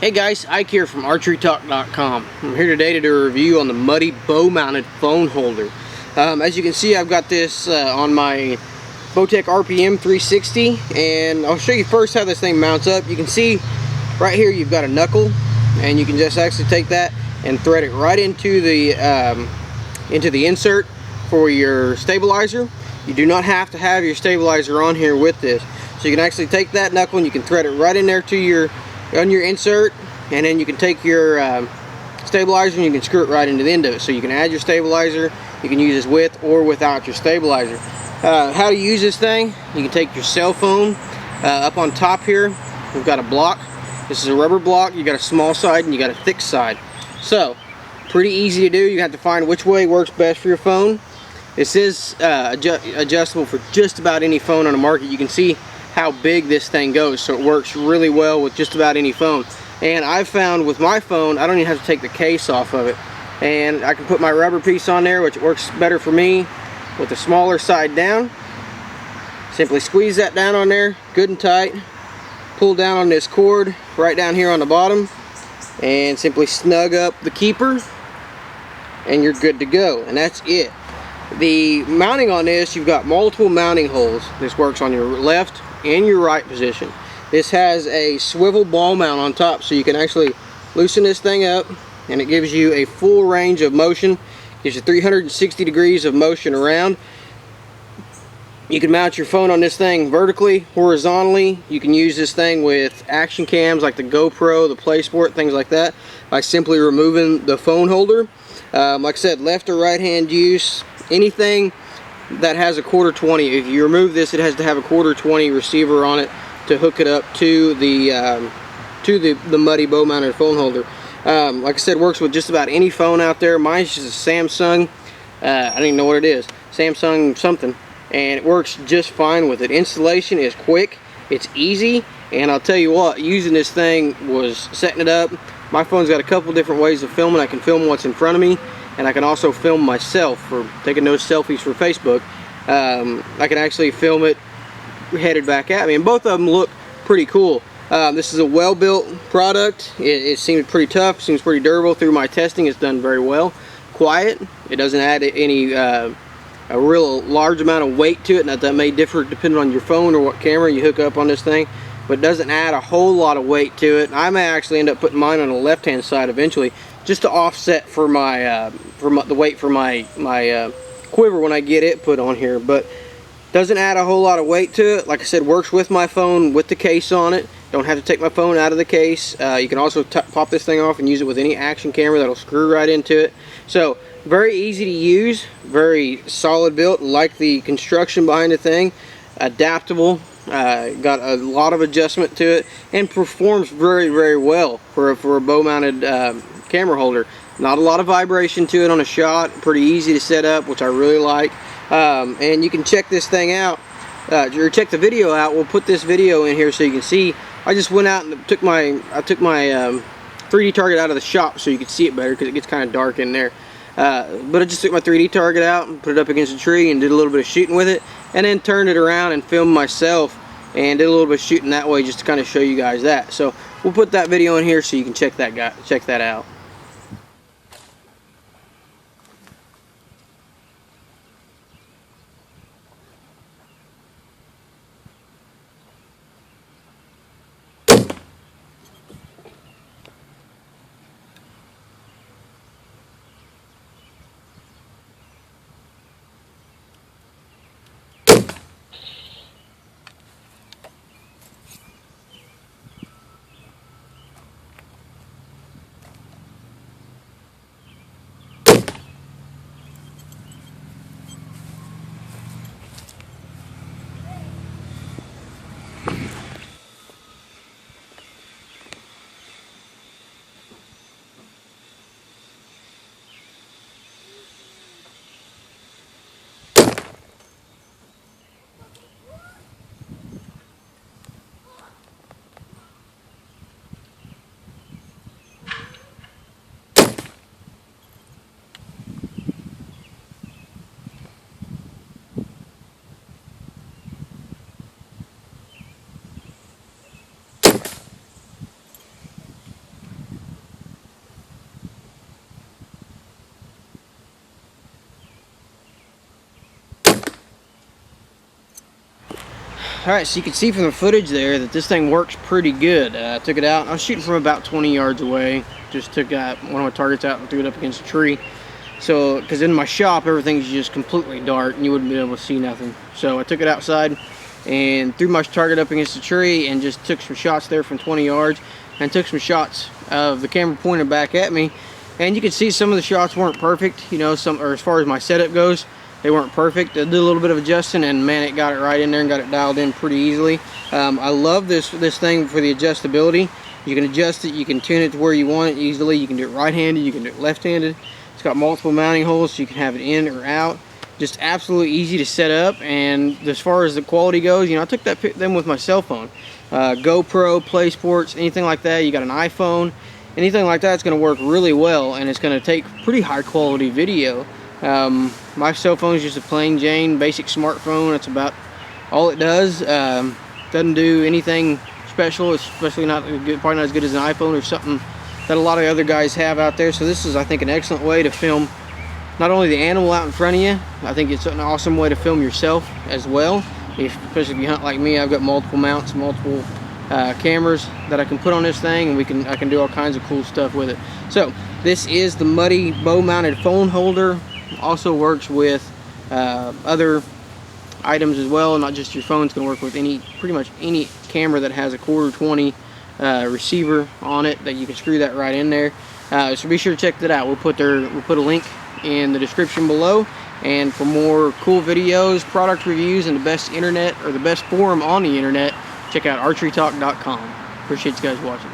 Hey guys, Ike here from ArcheryTalk.com. I'm here today to do a review on the Moddy bow-mounted phone holder. As you can see, I've got this on my Bowtech RPM 360, and I'll show you first how this thing mounts up. You can see right here you've got a knuckle, and you can just actually take that and thread it right into the insert for your stabilizer. You do not have to have your stabilizer on here with this, so you can actually take that knuckle and you can thread it right in there to your insert, and then you can take your stabilizer and you can screw it right into the end of it. So you can add your stabilizer, you can use this with or without your stabilizer. How to use this thing: you can take your cell phone up on top here. We've got a block. This is a rubber block. You got a small side and you got a thick side. So pretty easy to do. You have to find which way works best for your phone. This is adjustable for just about any phone on the market. You can see how big this thing goes, so it works really well with just about any phone. And I've found with my phone, I don't even have to take the case off of it, and I can put my rubber piece on there, which works better for me with the smaller side down. Simply squeeze that down on there good and tight, pull down on this cord right down here on the bottom, and simply snug up the keeper, and you're good to go. And that's it. The mounting on this, you've got multiple mounting holes. This works on your left and your right position. This has a swivel ball mount on top, so you can actually loosen this thing up, and it gives you a full range of motion. Gives you 360 degrees of motion around. You can mount your phone on this thing vertically, horizontally. You can use this thing with action cams like the GoPro, the PlaySport, things like that, by simply removing the phone holder. Like I said, left or right hand use. Anything that has a 1/4-20, if you remove this, it has to have a 1/4-20 receiver on it to hook it up to the Moddy bow-mounted phone holder. Like I said, works with just about any phone out there. Mine's just a Samsung. I don't even know what it is. Samsung something, and it works just fine with it. Installation is quick. It's easy, and I'll tell you what, using this thing was setting it up. My phone's got a couple different ways of filming. I can film what's in front of me, and I can also film myself for taking those selfies for Facebook. I can actually film it headed back at me, and both of them look pretty cool. This is a well-built product. It seems pretty tough, seems pretty durable. Through my testing, it's done very well. Quiet. It doesn't add any a real large amount of weight to it. Now, that may differ depending on your phone or what camera you hook up on this thing, but it doesn't add a whole lot of weight to it. I may actually end up putting mine on the left-hand side eventually, just to offset for my the weight for my quiver when I get it put on here. But doesn't add a whole lot of weight to it. Like I said, works with my phone with the case on it. Don't have to take my phone out of the case. You can also pop this thing off and use it with any action camera. That'll screw right into it. So very easy to use, very solid built. Like the construction behind the thing, adaptable. Got a lot of adjustment to it, and performs very, very well for a bow-mounted camera holder. Not a lot of vibration to it on a shot. Pretty easy to set up, which I really like. And you can check this thing out, or check the video out. We'll put this video in here so you can see. I just went out and took my 3D target out of the shop so you can see it better, because it gets kind of dark in there. But I just took my 3D target out and put it up against a tree and did a little bit of shooting with it, and then turned it around and filmed myself and did a little bit of shooting that way, just to kind of show you guys that. So we'll put that video in here so you can check that out. Alright, so you can see from the footage there that this thing works pretty good. I took it out. I was shooting from about 20 yards away. Just took one of my targets out and threw it up against a tree. So, because in my shop, everything's just completely dark and you wouldn't be able to see nothing. So I took it outside and threw my target up against a tree and just took some shots there from 20 yards and took some shots of the camera pointed back at me. And you can see some of the shots weren't perfect, you know, or as far as my setup goes, they weren't perfect. I did a little bit of adjusting, and man, it got it right in there and got it dialed in pretty easily. I love this thing for the adjustability. You can adjust it, you can tune it to where you want it easily. You can do it right-handed, you can do it left-handed. It's got multiple mounting holes, so you can have it in or out. Just absolutely easy to set up. And as far as the quality goes, you know, I took them with my cell phone. GoPro, Play Sports, anything like that. You got an iPhone, anything like that's going to work really well, and it's going to take pretty high quality video. My cell phone is just a plain Jane basic smartphone. That's about all it does. Doesn't do anything special, especially probably not as good as an iPhone or something that a lot of other guys have out there. So this is, I think, an excellent way to film not only the animal out in front of you. I think it's an awesome way to film yourself as well. Especially if you hunt like me, I've got multiple mounts, multiple cameras that I can put on this thing, and I can do all kinds of cool stuff with it. So this is the Moddy bow mounted phone holder. Also works with other items as well, not just your phone. It's going to work with pretty much any camera that has a 1/4 20 receiver on it, that you can screw that right in there. So be sure to check that out. We'll put a link in the description below. And for more cool videos, product reviews, and the best internet, or the best forum on the internet, check out ArcheryTalk.com. Appreciate you guys watching.